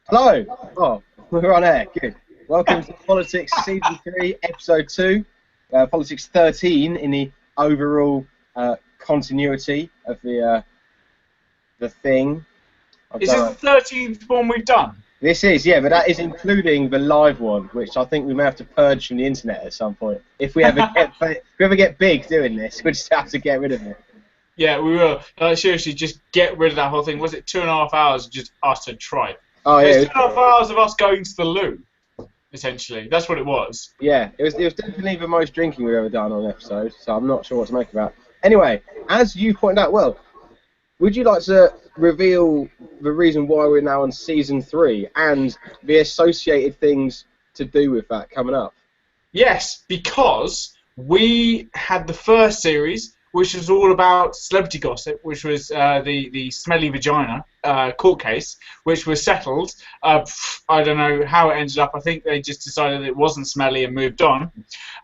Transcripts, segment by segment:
Hello. Oh, we're on air. Good. Welcome to Politics Season 3, Episode 2. Politics 13 in the overall continuity of the thing. Is this the 13th one we've done? This is, yeah, but that is including the live one, which I think we may have to purge from the internet at some point. If we ever get big doing this, we just have to get rid of it. Yeah, we will. Seriously, just get rid of that whole thing. Was it 2.5 hours of just utter tripe? Oh yeah, it was 2.5 hours of us going to the loo, essentially. That's what it was. Yeah, it was definitely the most drinking we've ever done on an episode, so I'm not sure what to make of that. Anyway, as you pointed out, well, would you like to reveal the reason why we're now on Season 3 and the associated things to do with that coming up? Yes, because we had the first series, which was all about celebrity gossip, which was the smelly vagina court case, which was settled. I don't know how it ended up. I think they just decided it wasn't smelly and moved on.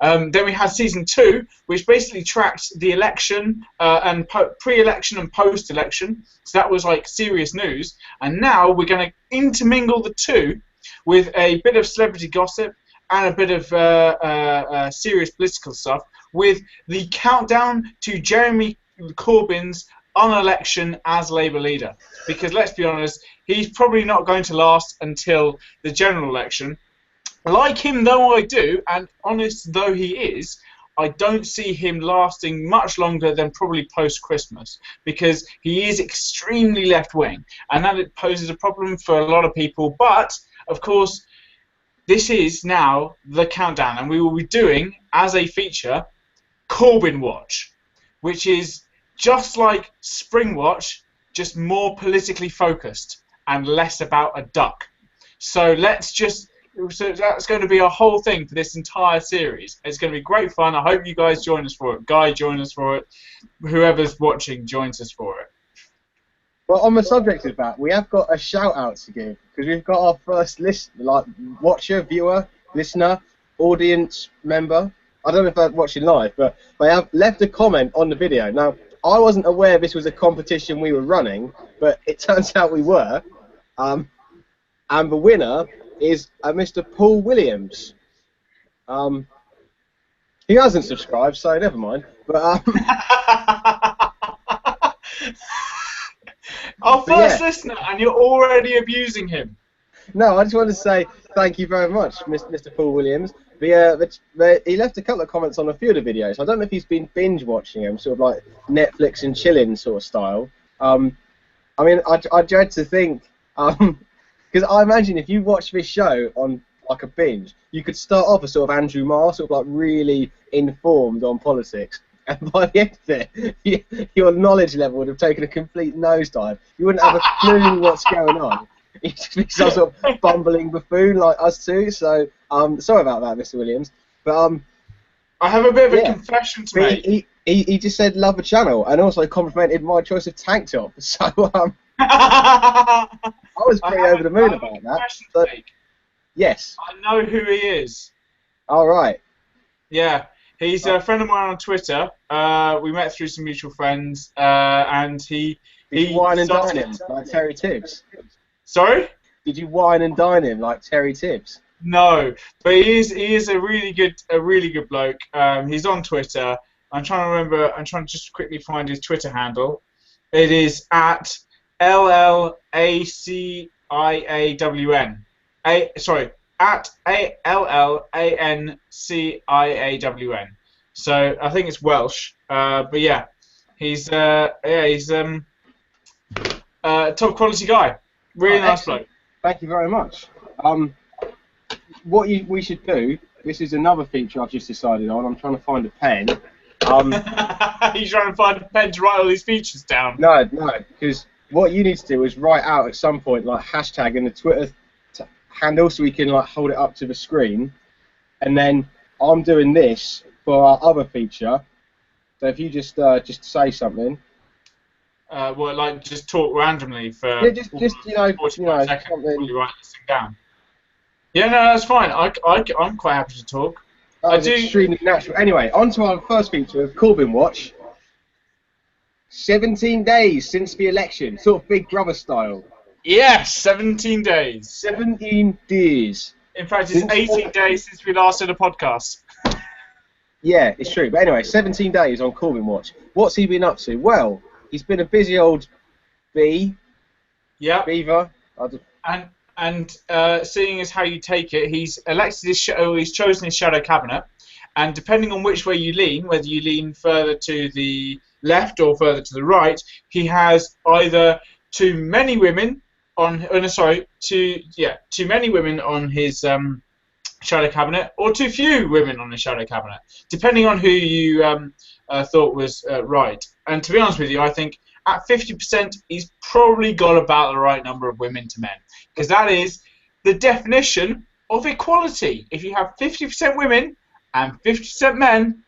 Then we had Season 2, which basically tracked the election and pre-election and post-election. So that was like serious news. And now we're going to intermingle the two with a bit of celebrity gossip and a bit of serious political stuff, with the countdown to Jeremy Corbyn's unelection as Labour leader. Because let's be honest, he's probably not going to last until the general election. Like him though I do, and honest though he is, I don't see him lasting much longer than probably post-Christmas, because he is extremely left-wing, and that it poses a problem for a lot of people. But, of course, this is now the countdown, and we will be doing, as a feature, Corbyn Watch, which is just like Spring Watch, just more politically focused and less about a duck. So that's going to be a whole thing for this entire series. It's going to be great fun. I hope you guys join us for it. Guy, join us for it. Whoever's watching joins us for it. Well, on the subject of that, we have got a shout-out to give, because we've got our first watcher, viewer, listener, audience member. I don't know if they're watching live, but they have left a comment on the video. Now, I wasn't aware this was a competition we were running, but it turns out we were. And the winner is Mr. Paul Williams. He hasn't subscribed, so never mind. But our first listener, and you're already abusing him. No, I just wanted to say thank you very much, Mr. Paul Williams. He left a couple of comments on a few of the videos. I don't know if he's been binge watching them, sort of like Netflix and chilling sort of style. I mean, I dread to think, because I imagine if you watch this show on like a binge, you could start off as sort of Andrew Marr, sort of like really informed on politics, and by the end of it, your knowledge level would have taken a complete nosedive. You wouldn't have a clue what's going on. He's just some sort of bumbling buffoon like us two, so sorry about that, Mr. Williams. But I have a bit of a confession to make. He just said love the channel and also complimented my choice of tank top. So I was pretty over the moon about that. But, yes. I know who he is. All right. Yeah, he's a friend of mine on Twitter. We met through some mutual friends, and he wine and dine him like Terry Tibbs. Sorry? Did you wine and dine him like Terry Tibbs? No, but he is a really good bloke. He's on Twitter. I'm trying to remember. I'm trying to just quickly find his Twitter handle. It is at LLACIAWN. At ALLANCIAWN. So I think it's Welsh. But yeah, he's top quality guy. Really nice bloke. Thank you very much. What we should do, this is another feature I've just decided on. I'm trying to find a pen. He's trying to find a pen to write all these features down. No, because what you need to do is write out at some point like hashtag in the Twitter handle so we can like hold it up to the screen. And then I'm doing this for our other feature. So if you just say something. Well, like just talk randomly for just you know seconds, something. You write this thing down. Yeah, no, that's fine. I'm quite happy to talk. That was extremely natural. Anyway, on to our first feature of Corbyn Watch. 17 days since the election, sort of Big Brother style. Yes, 17 days. 17 days. In fact, it's 18 days since we last did a podcast. Yeah, it's true. But anyway, 17 days on Corbyn Watch. What's he been up to? Well, he's been a busy old bee. Yep. Beaver. And seeing as how you take it, he's elected he's chosen his shadow cabinet, and depending on which way you lean, whether you lean further to the left or further to the right, he has either too many women on too many women on his shadow cabinet, or too few women on his shadow cabinet, depending on who you thought was right. And to be honest with you, I think at 50%, he's probably got about the right number of women to men, because that is the definition of equality. If you have 50% women and 50% men,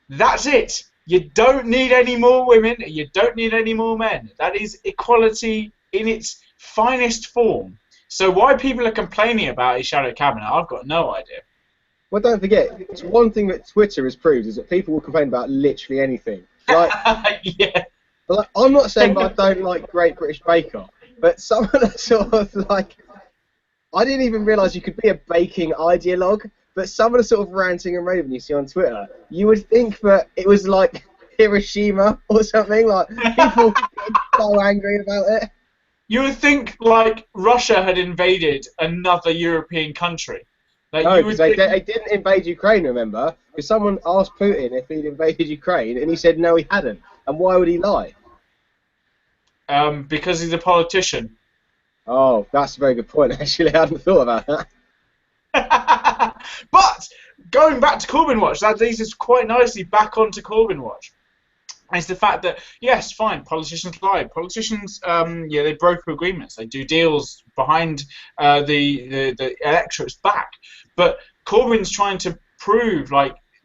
that's it. You don't need any more women, you don't need any more men. That is equality in its finest form. So why people are complaining about his shadow cabinet, I've got no idea. Well, don't forget, it's one thing that Twitter has proved is that people will complain about literally anything. Like, yeah. Like, I'm not saying that I don't like Great British Bake Off, but some of the sort of like, I didn't even realise you could be a baking ideologue, but some of the sort of ranting and raving you see on Twitter, you would think that it was like Hiroshima or something, like people get so angry about it. You would think like Russia had invaded another European country. Like, No, because they didn't invade Ukraine, remember? Because someone asked Putin if he'd invaded Ukraine, and he said no, he hadn't. And why would he lie? Because he's a politician. Oh, that's a very good point, actually. I hadn't thought about that. But going back to Corbyn Watch, that leads us quite nicely back onto Corbyn Watch. It's the fact that, yes, fine, politicians lie. Politicians, they broker agreements. They do deals behind the electorate's back. But Corbyn's trying to prove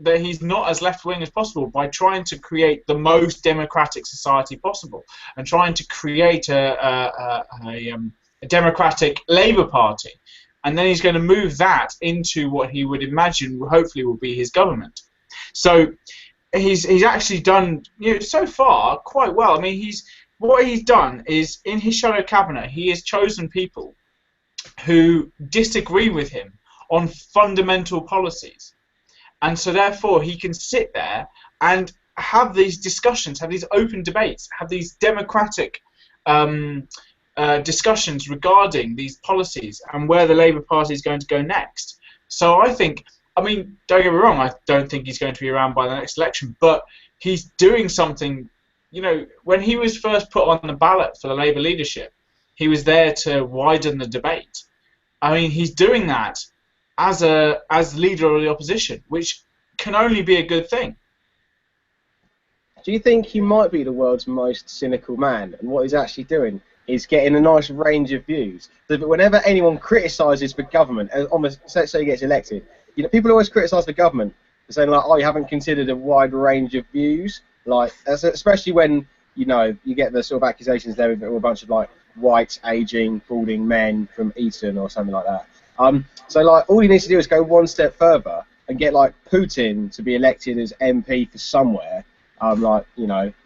that he's not as left-wing as possible by trying to create the most democratic society possible and trying to create a democratic Labour Party. And then he's going to move that into what he would imagine, hopefully, will be his government. So he's actually done, so far quite well. I mean, what he's done is in his shadow cabinet, he has chosen people who disagree with him on fundamental policies, and so therefore he can sit there and have these discussions, have these open debates, have these democratic discussions regarding these policies and where the Labour Party is going to go next. So I think, I mean, don't get me wrong, I don't think he's going to be around by the next election, but he's doing something. When he was first put on the ballot for the Labour leadership, he was there to widen the debate. I mean, he's doing that as leader of the opposition, which can only be a good thing. Do you think he might be the world's most cynical man, and what he's actually doing is getting a nice range of views? So that whenever anyone criticises the government, let's say he gets elected, people always criticise the government, saying like, oh, you haven't considered a wide range of views, like, especially when you get the sort of accusations there with a bunch of like white, aging, balding men from Eton or something like that. So like, all he needs to do is go one step further and get like Putin to be elected as MP for somewhere, a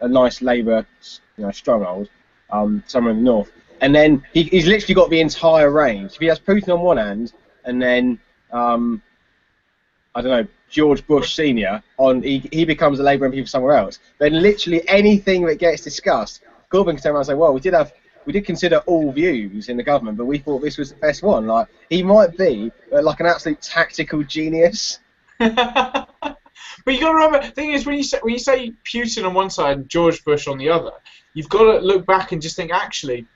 nice Labour, stronghold, somewhere in the north, and then he's literally got the entire range. If he has Putin on one hand, and then I don't know, George Bush Senior he becomes a Labour MP for somewhere else, then literally anything that gets discussed, Corbyn can turn around and say, well, we did consider all views in the government, but we thought this was the best one. Like, he might be like an absolute tactical genius. But you got to remember, the thing is, when you say Putin on one side and George Bush on the other, you've got to look back and just think, actually,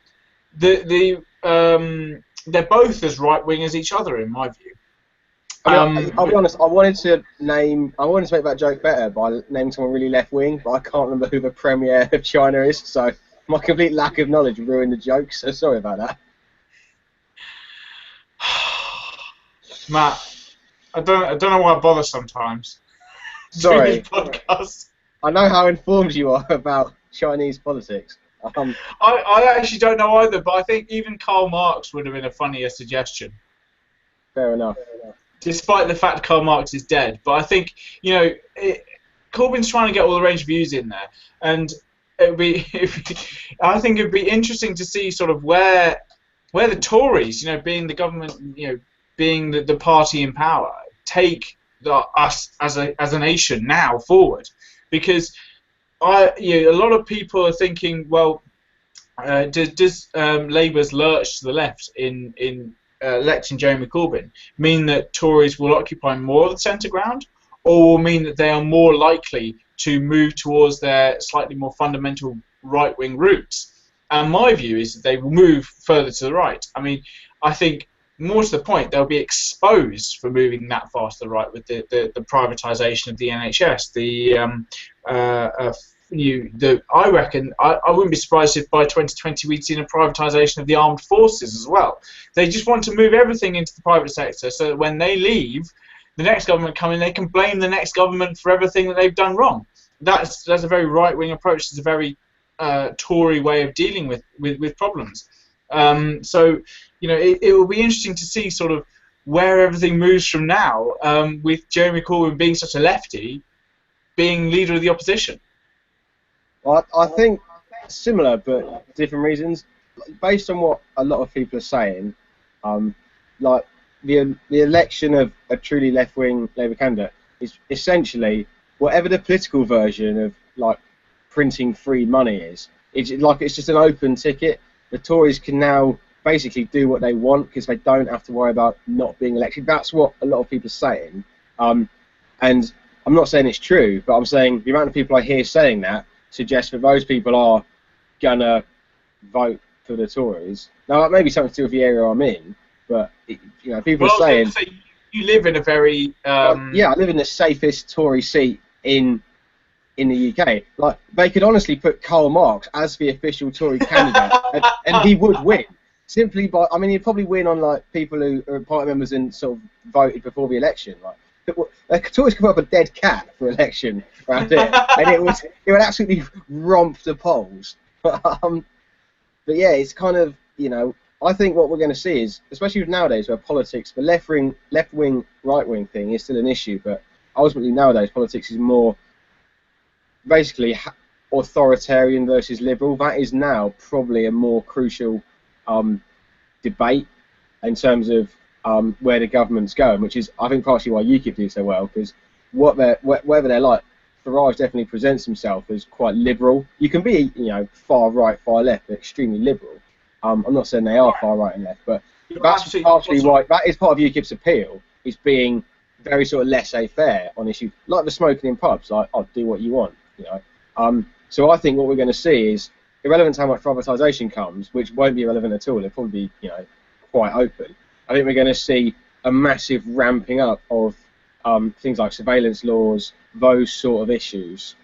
they're both as right wing as each other, in my view. I'll be honest. I wanted to make that joke better by naming someone really left wing, but I can't remember who the premier of China is. So my complete lack of knowledge ruined the joke. So sorry about that. Matt, I don't know why I bother sometimes. Sorry. Podcast. I know how informed you are about Chinese politics. I actually don't know either, but I think even Karl Marx would have been a funnier suggestion. Fair enough. Despite the fact Karl Marx is dead, but I think Corbyn's trying to get all the range of views in there, and I think it'd be interesting to see sort of where where the Tories, being the government, being the party in power, take us as a nation now forward, because a lot of people are thinking, well, does Labour's lurch to the left in electing Jeremy Corbyn mean that Tories will occupy more of the centre ground, or will mean that they are more likely to move towards their slightly more fundamental right-wing roots? And my view is that they will move further to the right. I mean, I think more to the point, they'll be exposed for moving that far to the right with the privatisation of the NHS, I reckon I wouldn't be surprised if by 2020 we'd seen a privatisation of the armed forces as well. They just want to move everything into the private sector so that when they leave, the next government come in, they can blame the next government for everything that they've done wrong. That's a very right-wing approach. It's a very Tory way of dealing with problems. So it will be interesting to see sort of where everything moves from now, with Jeremy Corbyn being such a lefty, being leader of the opposition. I think similar but different reasons. Based on what a lot of people are saying, like the election of a truly left-wing Labour candidate is essentially whatever the political version of like printing free money is. It's just an open ticket. The Tories can now basically do what they want because they don't have to worry about not being elected. That's what a lot of people are saying. And I'm not saying it's true, but I'm saying the amount of people I hear saying that suggests that those people are gonna vote for the Tories. Now, that may be something to do with the area I'm in, but people are saying. Say you live in a very. Yeah, I live in the safest Tory seat in the UK. Like, they could honestly put Karl Marx as the official Tory candidate, and he would win. Simply by, he'd probably win on like people who are party members and sort of voted before the election. Like, Tories could put up a dead cat for election around here, and it would absolutely romp the polls. But yeah, it's kind of, I think what we're going to see is, especially with nowadays where politics, the left-wing, right-wing thing is still an issue, but ultimately nowadays politics is more basically authoritarian versus liberal. That is now probably a more crucial debate in terms of where the government's going, which is, I think, partially why UKIP do so well, because whatever they're like, Farage definitely presents himself as quite liberal. You can be, far right, far left, but extremely liberal. I'm not saying they are far right and left, but that's partially why, that is part of UKIP's appeal, is being very sort of laissez-faire on issues like the smoking in pubs. Like, I'll do what you want, So I think what we're going to see is, irrelevant to how much privatisation comes, which won't be irrelevant at all, it'll probably be, quite open. I think we're going to see a massive ramping up of things like surveillance laws, those sort of issues.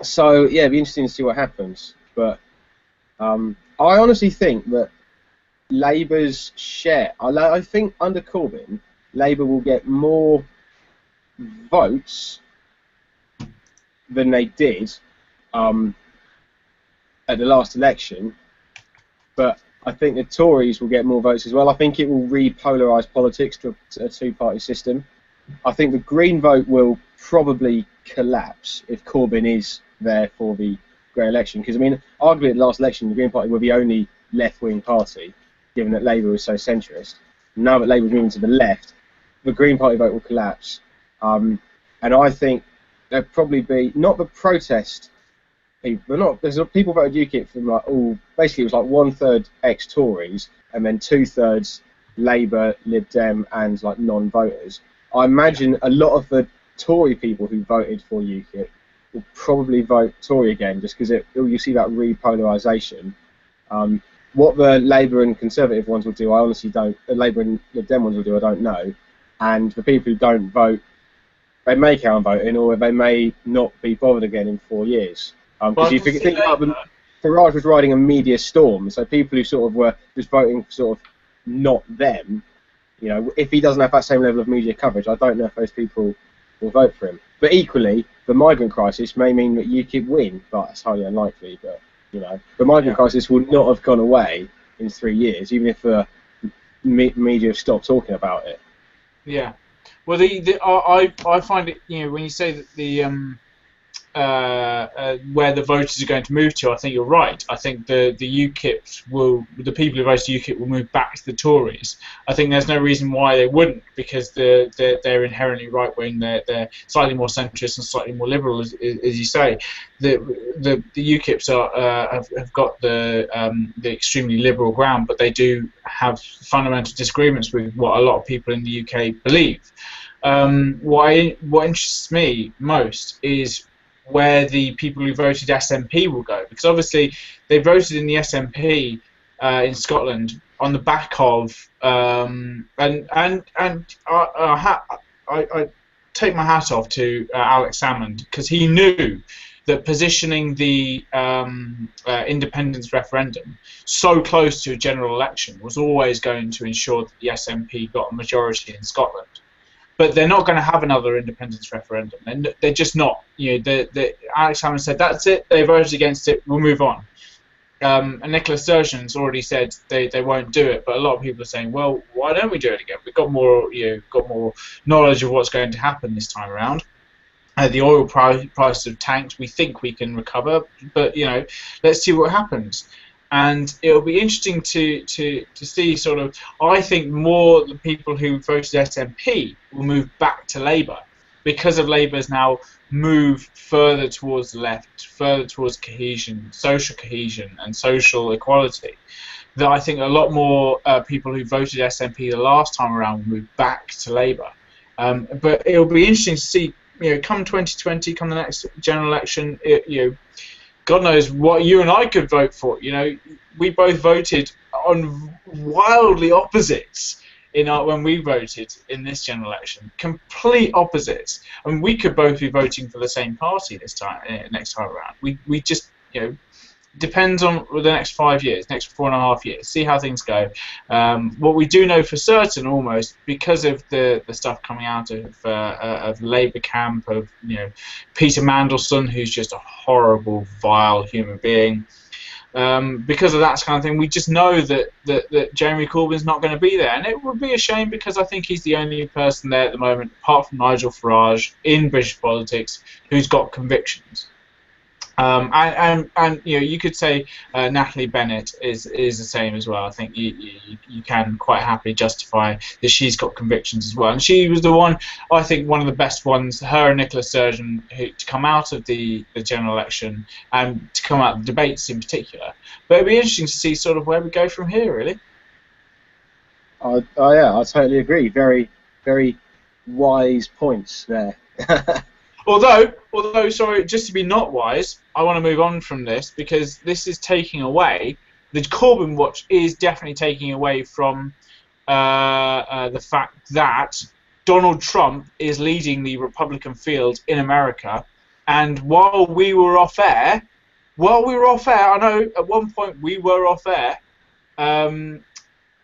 So yeah, it'll be interesting to see what happens. But I honestly think that Labour's share, I think under Corbyn, Labour will get more votes than they did at the last election, but I think the Tories will get more votes as well. I think it will repolarise politics to a two-party system. I think the Green vote will probably collapse if Corbyn is there for the Grey election, because arguably at the last election the Green Party were the only left-wing party, given that Labour was so centrist. Now that Labour's moving to the left, the Green Party vote will collapse, and I think there'll probably be not the protest people, but not there's people voted UKIP from like basically it was like 1/3 ex-Tories and then 2/3 Labour, Lib Dem, and like non-voters. I imagine a lot of the Tory people who voted for UKIP will probably vote Tory again, just because you see that repolarisation. What the Labour and Conservative ones will do, I honestly don't. The Labour and Lib Dem ones will do, I don't know. And the people who don't vote, they may carry on voting, or they may not be bothered again in 4 years. Because you think about them, Farage was riding a media storm, so people who sort of were just voting for sort of not them, if he doesn't have that same level of media coverage, I don't know if those people will vote for him. But equally, the migrant crisis may mean that UKIP win, but it's highly unlikely. But the migrant crisis will not have gone away in 3 years, even if the media have stopped talking about it. Yeah. Well, I find it, when you say that where the voters are going to move to, I think you're right. I think the people who voted UKIP will move back to the Tories. I think there's no reason why they wouldn't, because they're inherently right wing. They're slightly more centrist and slightly more liberal, as you say. The UKIPs have got the extremely liberal ground, but they do have fundamental disagreements with what a lot of people in the UK believe. What interests me most is where the people who voted SNP will go, because obviously they voted in the SNP in Scotland on the back of I take my hat off to Alex Salmond, because he knew that positioning the independence referendum so close to a general election was always going to ensure that the SNP got a majority in Scotland. But they're not going to have another independence referendum. And they're just not. Alex Salmond said, that's it, they voted against it, we'll move on. And Nicola Sturgeon's already said they won't do it, but a lot of people are saying, well, why don't we do it again? We've got more knowledge of what's going to happen this time around. The oil prices have tanked. We think we can recover, but let's see what happens. And it'll be interesting to see sort of. I think more the people who voted SNP will move back to Labour, because of Labour's now move further towards the left, further towards cohesion, social cohesion, and social equality. That I think a lot more people who voted SNP the last time around will move back to Labour. But it'll be interesting to see. Come 2020, come the next general election, God knows what you and I could vote for. We both voted on wildly opposites when we voted in this general election. Complete opposites. I mean, we could both be voting for the same party this time, next time around. We just, depends on the next 5 years, next 4.5 years. See how things go. What we do know for certain, almost, because of the stuff coming out of Labour camp, of Peter Mandelson, who's just a horrible, vile human being. Because of that kind of thing, we just know that Jeremy Corbyn's not going to be there, and it would be a shame, because I think he's the only person there at the moment, apart from Nigel Farage, in British politics, who's got convictions. And you could say Natalie Bennett is the same as well. I think you can quite happily justify that she's got convictions as well. And she was the one, I think, one of the best ones, her and Nicola Sturgeon, to come out of the general election, and to come out of the debates in particular. But it'd be interesting to see sort of where we go from here, really. Yeah, I totally agree. Very, very wise points there. Although, sorry, just to be not wise, I want to move on from this, because this is taking away, the Corbyn watch is definitely taking away from the fact that Donald Trump is leading the Republican field in America, and while we were off air, I know at one point we were off air,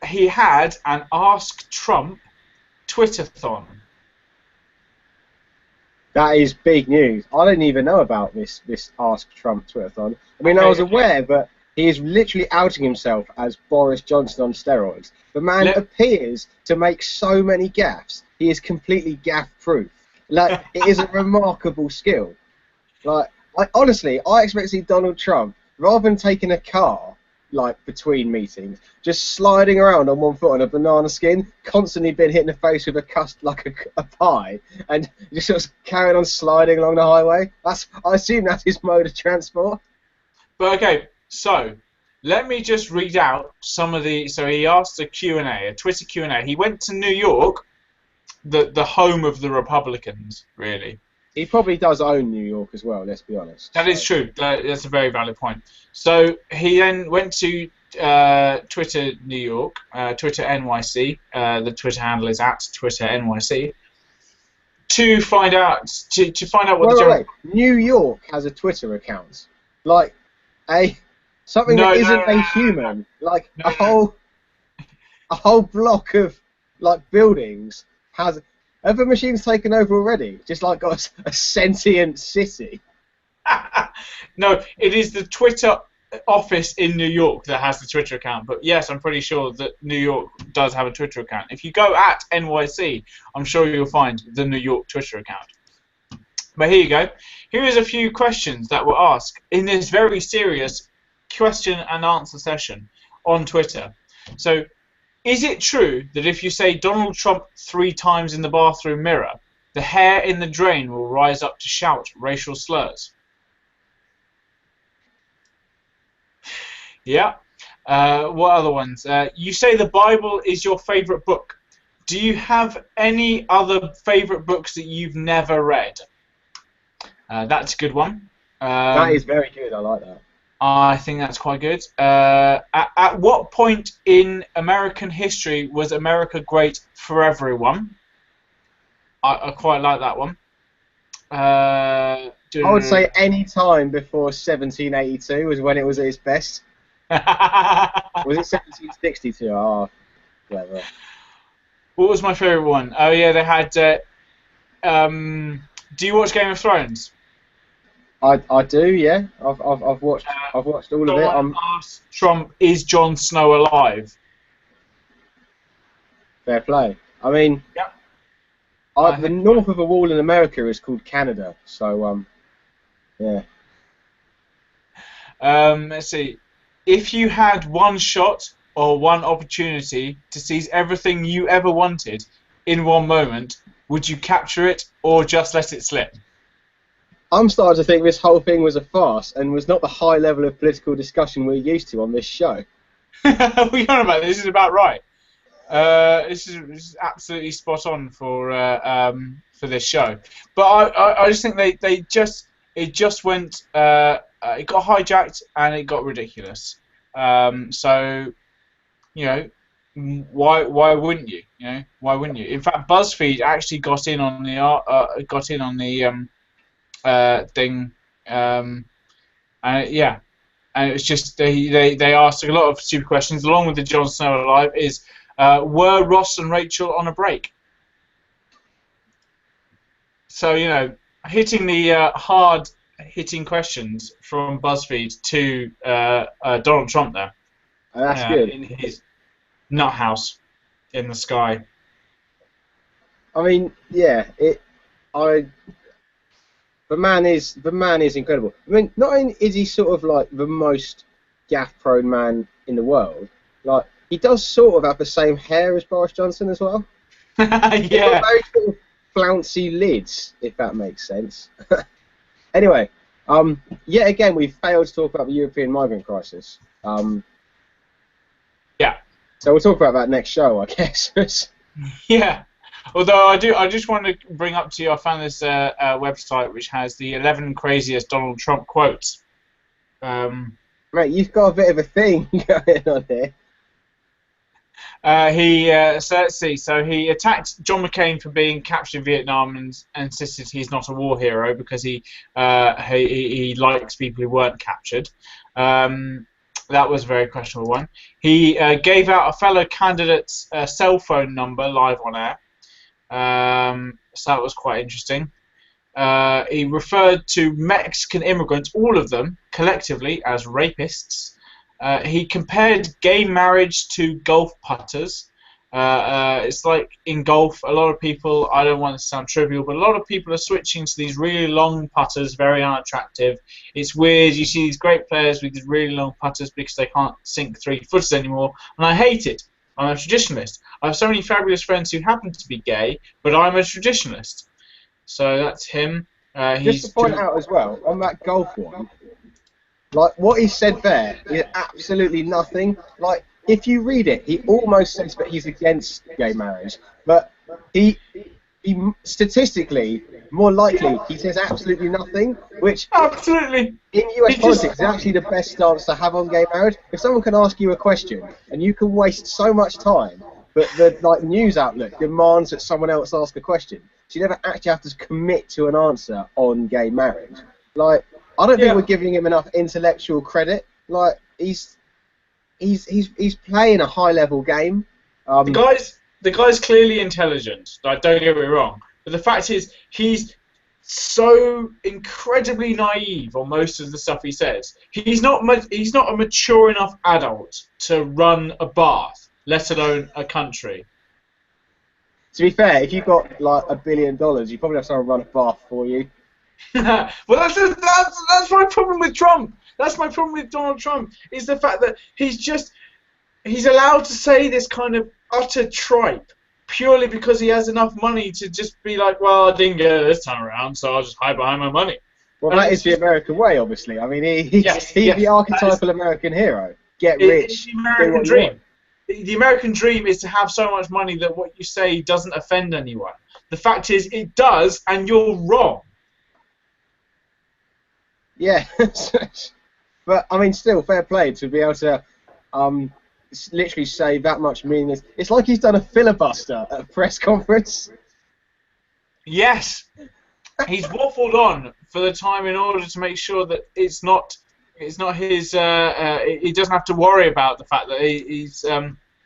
he had an Ask Trump Twitter-thon. That is big news. I didn't even know about this Ask Trump Twitter-thon. I mean, I was aware, but he is literally outing himself as Boris Johnson on steroids. The man appears to make so many gaffes. He is completely gaff-proof. Like, it is a remarkable skill. Like, honestly, I expect to see Donald Trump, rather than taking a car, like, between meetings, just sliding around on one foot on a banana skin, constantly being hit in the face with a pie, and just sort of carrying on sliding along the highway. I assume that's his mode of transport. But okay, so let me just read out some of the. So he asked a Q&A, a Twitter Q&A. He went to New York, the home of the Republicans, really. He probably does own New York as well, let's be honest. That is true. That's a very valid point. So he then went to Twitter New York, Twitter NYC. The Twitter handle is @Twitter NYC. To find out what wait. New York has a Twitter account, like something that isn't a human, like a whole block of like buildings has. Have the machines taken over already? Just like got a sentient city? No, it is the Twitter office in New York that has the Twitter account. But yes, I'm pretty sure that New York does have a Twitter account. If you go @NYC, I'm sure you'll find the New York Twitter account. But here you go. Here is a few questions that were asked in this very serious question and answer session on Twitter. So, is it true that if you say Donald Trump 3 times in the bathroom mirror, the hair in the drain will rise up to shout racial slurs? Yeah. What other ones? You say the Bible is your favorite book. Do you have any other favorite books that you've never read? That's a good one. That is very good. I like that. I think that's quite good. At what point in American history was America great for everyone? I quite like that one. I would say any time before 1782 was when it was at its best. Was it 1762? Oh, clever. What was my favourite one? Oh yeah, they had. Do you watch Game of Thrones? I do, yeah. I've watched all of it. Someone asked Trump, "Is Jon Snow alive?" Fair play. I mean, Yep. the north of a wall in America is called Canada, so yeah. Let's see. If you had one shot or one opportunity to seize everything you ever wanted in one moment, would you capture it or just let it slip? I'm starting to think this whole thing was a farce and was not the high level of political discussion we're used to on this show. We on about this is about right. This is absolutely spot on for this show. But I just think it just went it got hijacked and it got ridiculous. So you know, why wouldn't you? You know, why wouldn't you? In fact, BuzzFeed actually got in on the thing, and yeah, and it was just they asked a lot of stupid questions along with the Jon Snow alive. Were Ross and Rachel on a break? So hitting the hard hitting questions from BuzzFeed to Donald Trump there. That's good. In his nut house in the sky. I mean, yeah, the man is incredible. I mean, not only is he sort of like the most gaff-prone man in the world, like he does sort of have the same hair as Boris Johnson as well. Yeah. He's got very sort of flouncy lids, if that makes sense. Anyway, yet again we failed to talk about the European migrant crisis. Yeah. So we'll talk about that next show, I guess. Yeah. Although I just want to bring up to you, I found this website which has the 11 craziest Donald Trump quotes. Mate, you've got a bit of a thing going on here. So let's see. So he attacked John McCain for being captured in Vietnam and insisted he's not a war hero because he likes people who weren't captured. That was a very questionable one. He gave out a fellow candidate's cell phone number live on air. So that was quite interesting. He referred to Mexican immigrants, all of them, collectively as rapists. He compared gay marriage to golf putters. It's like in golf, a lot of people, I don't want to sound trivial, but a lot of people are switching to these really long putters, very unattractive. It's weird, you see these great players with these really long putters because they can't sink 3-footers anymore, and I hate it. I'm a traditionalist. I have so many fabulous friends who happen to be gay, but I'm a traditionalist. So that's him. Just to point out as well, on that golf one, like what he said there is absolutely nothing. Like if you read it, he almost says that he's against gay marriage, but he statistically, more likely, he says absolutely nothing, which absolutely in US politics is actually the best stance to have on gay marriage. If someone can ask you a question and you can waste so much time, but the news outlet demands that someone else ask a question, so you never actually have to commit to an answer on gay marriage. Like I don't think we're giving him enough intellectual credit. Like he's playing a high level game. The guy's clearly intelligent. Like, don't get me wrong, but the fact is he's so incredibly naive on most of the stuff he says. He's not a mature enough adult to run a bath, let alone a country. To be fair, if you've got like $1 billion, you probably have someone run a bath for you. Well, that's my problem with Trump. That's my problem with Donald Trump, is the fact that he's allowed to say this kind of utter tripe purely because he has enough money to just be like, well, I didn't get it this time around, so I'll just hide behind my money. Well, And that is it's the just, American way, obviously. I mean, yes, he's yes, the that is, archetypal American hero. Get it's rich, the do American what you dream. want. The American dream is to have so much money that what you say doesn't offend anyone. The fact is, it does, and you're wrong. Yeah, but I mean, still, fair play to be able to literally say that much meaningless. It's like he's done a filibuster at a press conference. Yes, he's waffled on for the time in order to make sure that it's not his. He doesn't have to worry about the fact that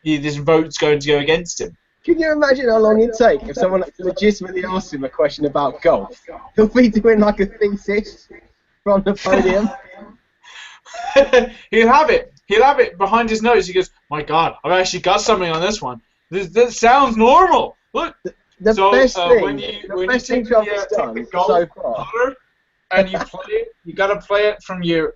this vote's going to go against him. Can you imagine how long it'd take if someone legitimately asked him a question about golf? He'll be doing like a thesis from the podium. He'll have it. He'll have it behind his nose. He goes, "My God, I've actually got something on this one. This sounds normal. Look." The So best thing, when you take Trump has take done the golf so far. putter and you play it, you gotta play it from your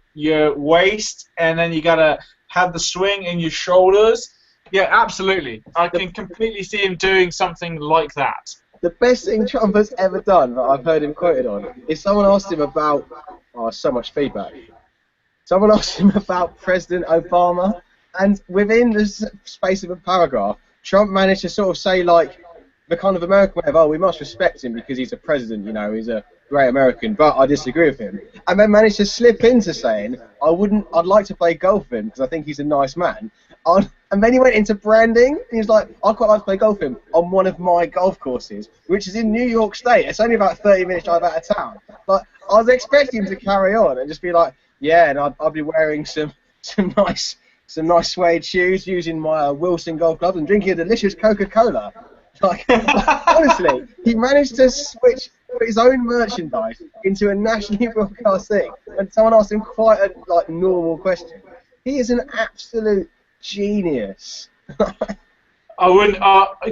waist, and then you gotta have the swing in your shoulders. Yeah, absolutely. I can completely see him doing something like that. The best thing Trump has ever done that I've heard him quoted on is someone asked him about. Oh, so much feedback. Someone asked him about President Obama, and within the space of a paragraph, Trump managed to sort of say like the kind of American way of, oh, we must respect him because he's a president, you know, he's a great American, but I disagree with him. And then managed to slip into saying, I'd like to play golf with him because I think he's a nice man. And then he went into branding, and he was like, I'd quite like to play golf with him on one of my golf courses, which is in New York State. It's only about 30 minutes drive out of town. Like, I was expecting him to carry on and just be like, yeah, and I'd be wearing some nice suede shoes, using my Wilson golf clubs, and drinking a delicious Coca-Cola. Like, honestly, he managed to switch his own merchandise into a nationally broadcast thing, and someone asked him quite a normal question. He is an absolute genius. I wouldn't.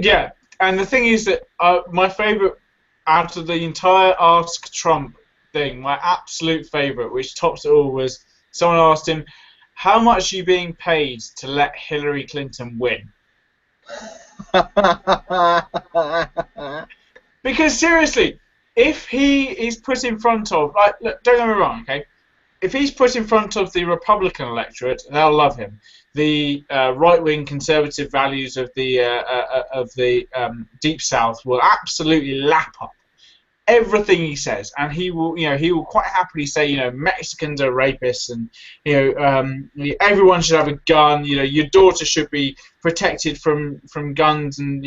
Yeah, and the thing is that my favourite out of the entire Ask Trump thing, my absolute favourite, which tops it all, was someone asked him, "How much are you being paid to let Hillary Clinton win?" Because seriously, if he is put in front of, like, look, don't get me wrong, okay? If he's put in front of the Republican electorate, they'll love him. The right-wing conservative values of the Deep South will absolutely lap up everything he says, and he will quite happily say, Mexicans are rapists, and everyone should have a gun. Your daughter should be protected from guns and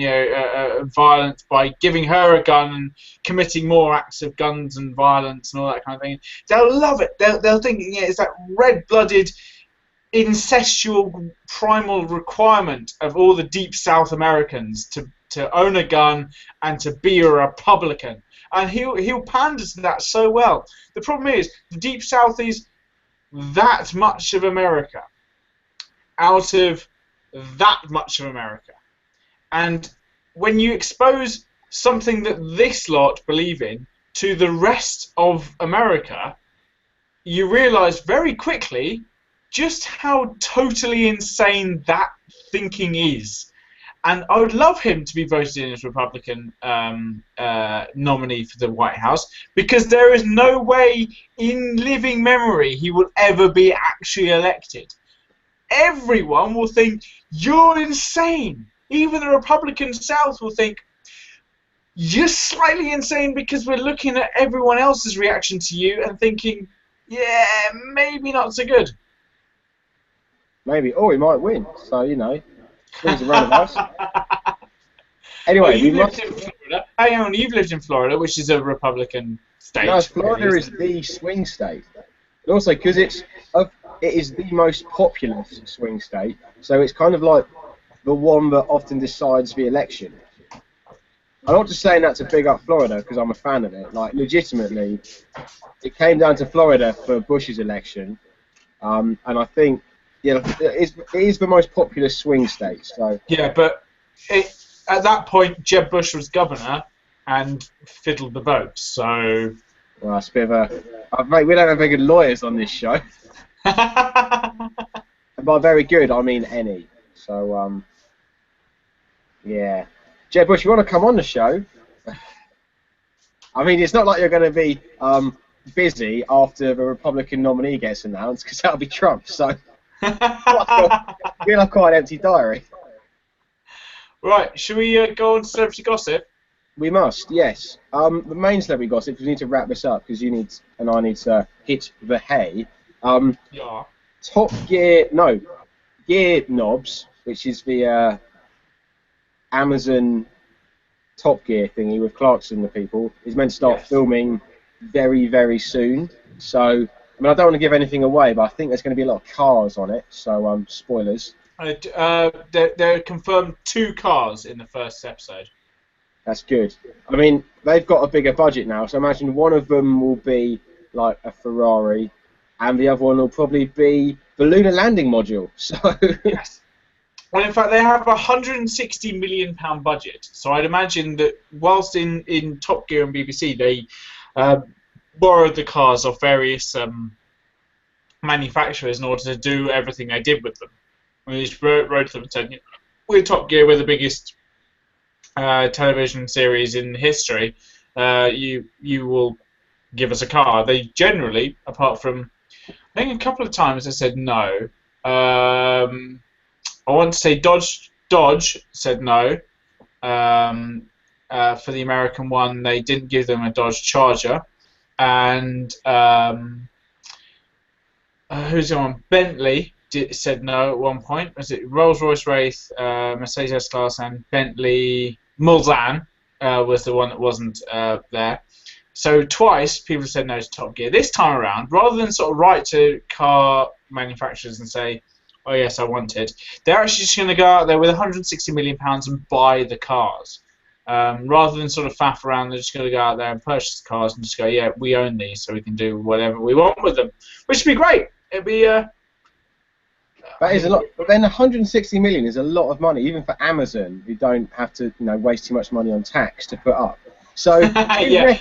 violence by giving her a gun and committing more acts of guns and violence and all that kind of thing. They'll love it. They'll think it's that red-blooded, incestual, primal requirement of all the Deep South Americans to own a gun and to be a Republican. And he'll pander to that so well. The problem is, the Deep South is that much of America out of that much of America. And when you expose something that this lot believe in to the rest of America, you realise very quickly just how totally insane that thinking is. And I would love him to be voted in as Republican nominee for the White House, because there is no way in living memory he will ever be actually elected. Everyone will think, you're insane. Even the Republican South will think, you're slightly insane, because we're looking at everyone else's reaction to you and thinking, yeah, maybe not so good. Maybe, or he might win, so, things are run of us. Anyway, you've lived in Florida. Hang on, you've lived in Florida, which is a Republican state. No, Florida is the swing state. And also, because it is the most populous swing state, so it's kind of like the one that often decides the election. I'm not just saying that to big up Florida because I'm a fan of it. Like, legitimately, it came down to Florida for Bush's election, and I think it is the most populous swing state. So yeah, but at that point, Jeb Bush was governor and fiddled the votes. So Well, it's a bit of mate, we don't have very good lawyers on this show. And by very good, I mean any. So, yeah. Jeb Bush, you want to come on the show? I mean, it's not like you're going to be busy after the Republican nominee gets announced, because that'll be Trump. So, we'll have quite an empty diary. Right, should we go on to celebrity gossip? We must, yes. The main celebrity gossip, we need to wrap this up, because you need, and I need to hit the hay. Yeah. Top Gear, no, Gear Knobs, which is the Amazon Top Gear thingy with Clarkson and the people, is meant to start filming very, very soon. So, I mean, I don't want to give anything away, but I think there's going to be a lot of cars on it, so spoilers. There confirmed 2 cars in the first episode. That's good. I mean, they've got a bigger budget now, so imagine one of them will be like a Ferrari, and the other one will probably be the lunar landing module. So yes. Well, in fact, they have a £160 million budget. So I'd imagine that whilst in Top Gear and BBC, they borrowed the cars off various manufacturers in order to do everything they did with them. We just wrote to them and said, we're Top Gear, we're the biggest television series in history. You will give us a car. They generally, apart from, I think a couple of times they said no. I want to say Dodge said no. For the American one, they didn't give them a Dodge Charger. And who's the one? Bentley said no at one point. Was it Rolls-Royce Wraith, Mercedes S-Class, and Bentley Mulsanne was the one that wasn't there. So twice people said no to Top Gear. This time around, rather than sort of write to car manufacturers and say, oh yes, I want it, they're actually just going to go out there with £160 million and buy the cars. Rather than sort of faff around, they're just going to go out there and purchase the cars and just go, yeah, we own these, so we can do whatever we want with them, which would be great. It'd be that is a lot. But then 160 million is a lot of money, even for Amazon, who don't have to, waste too much money on tax to put up. So, yeah,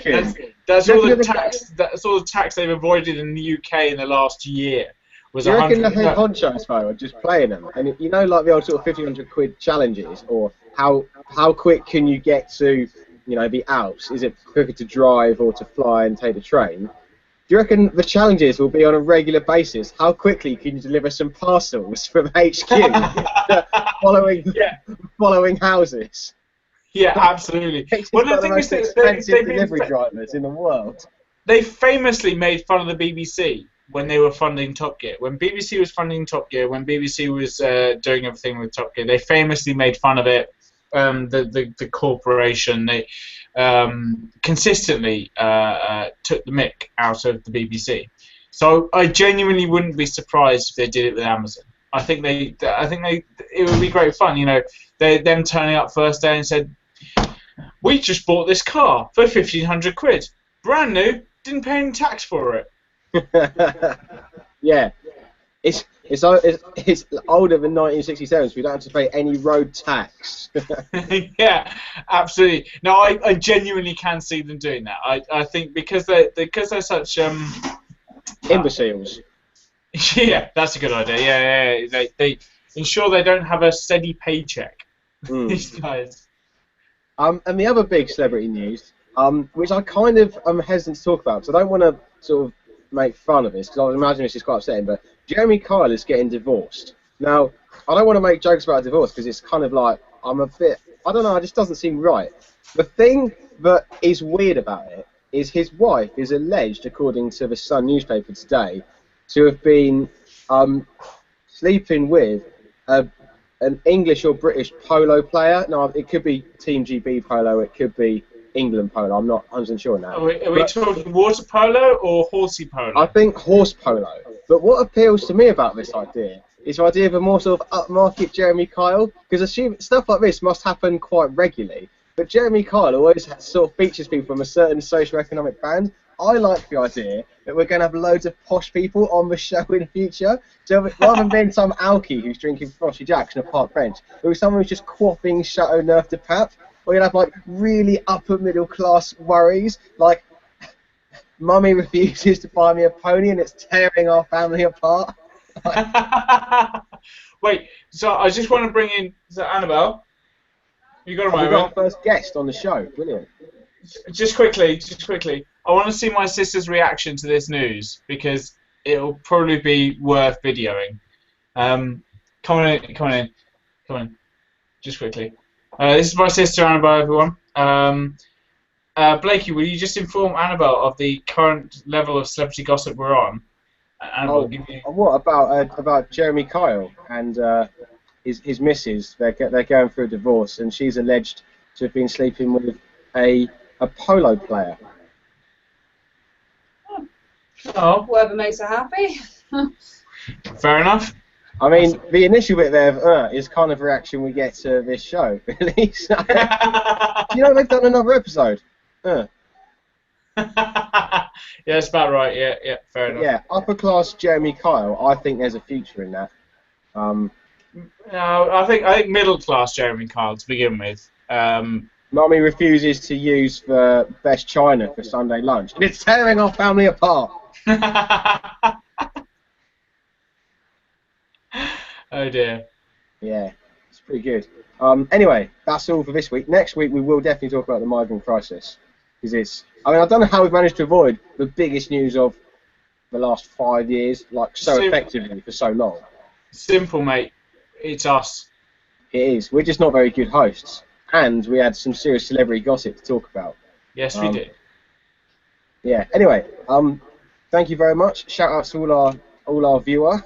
that's all the tax. That's all the tax they've avoided in the UK in the last year. Do you reckon the head honchos though are just playing them? And like the old sort of 1,500 quid challenges, or how quick can you get to, the Alps? Is it quicker to drive or to fly and take the train? Do you reckon the challenges will be on a regular basis? How quickly can you deliver some parcels from HQ following houses? Yeah, absolutely. One of the most expensive delivery drivers in the world. They famously made fun of the BBC when they were funding Top Gear. When BBC was funding Top Gear, when BBC was doing everything with Top Gear, they famously made fun of it. The corporation, they consistently took the mick out of the BBC. So I genuinely wouldn't be surprised if they did it with Amazon. I think it would be great fun. Them turning up first day and said, "We just bought this car for 1,500 quid, brand new, didn't pay any tax for it." Yeah, it's older than 1967, so we don't have to pay any road tax. Yeah, absolutely. No, I genuinely can see them doing that. I think because they're such imbeciles. Yeah, that's a good idea. Yeah. They ensure they don't have a steady paycheck. These guys. And the other big celebrity news, which I kind of am hesitant to talk about, because I don't want to sort of make fun of this, because I would imagine this is quite upsetting, but Jeremy Kyle is getting divorced. Now, I don't want to make jokes about a divorce, because it's kind of like, I don't know, it just doesn't seem right. The thing that is weird about it is his wife is alleged, according to the Sun newspaper today, to have been sleeping with an English or British polo player. Now, it could be Team GB polo, it could be England polo, I'm not 100% sure now. Are we talking water polo or horsey polo? I think horse polo. But what appeals to me about this idea is the idea of a more sort of upmarket Jeremy Kyle, because stuff like this must happen quite regularly. But Jeremy Kyle always sort of features people from a certain socio-economic band. I like the idea that we're going to have loads of posh people on the show in the future. So rather than being some alky who's drinking Frosty Jacks on a park bench, it'll be someone who's just quaffing Chateau Neuf de Pape, or you'll have like really upper middle class worries, like Mummy refuses to buy me a pony and it's tearing our family apart. Wait, so I just want to bring in Annabelle. You got a We got our moment? first guest on the show. Brilliant. Just quickly. I want to see my sister's reaction to this news because it'll probably be worth videoing. Come on in. Just quickly. This is my sister Annabelle, everyone. Blakey, will you just inform Annabelle of the current level of celebrity gossip we're on? Annabelle, give you. What about Jeremy Kyle and his missus? They're going through a divorce, and she's alleged to have been sleeping with a polo player. Oh, whatever makes her happy. Fair enough. I mean, the initial bit there of is kind of a reaction we get to this show, really. So, you know they've done another episode. Yeah, that's about right. Yeah, fair enough. Yeah, upper class Jeremy Kyle. I think there's a future in that. No, I think middle class Jeremy Kyle to begin with. Mummy refuses to use the best china for Sunday lunch. And it's tearing our family apart. Oh dear. Yeah, it's pretty good. Anyway, that's all for this week. Next week we will definitely talk about the migrant crisis. Because I don't know how we've managed to avoid the biggest news of the last 5 years, like so effectively for so long. Simple, mate. It's us. It is. We're just not very good hosts. And we had some serious celebrity gossip to talk about. Yes, we did. Yeah. Anyway, thank you very much. Shout out to all our viewer.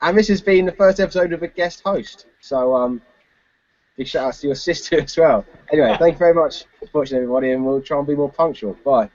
And this has been the first episode of a guest host. So big shout out to your sister as well. Anyway, thank you very much for watching, everybody, and we'll try and be more punctual. Bye.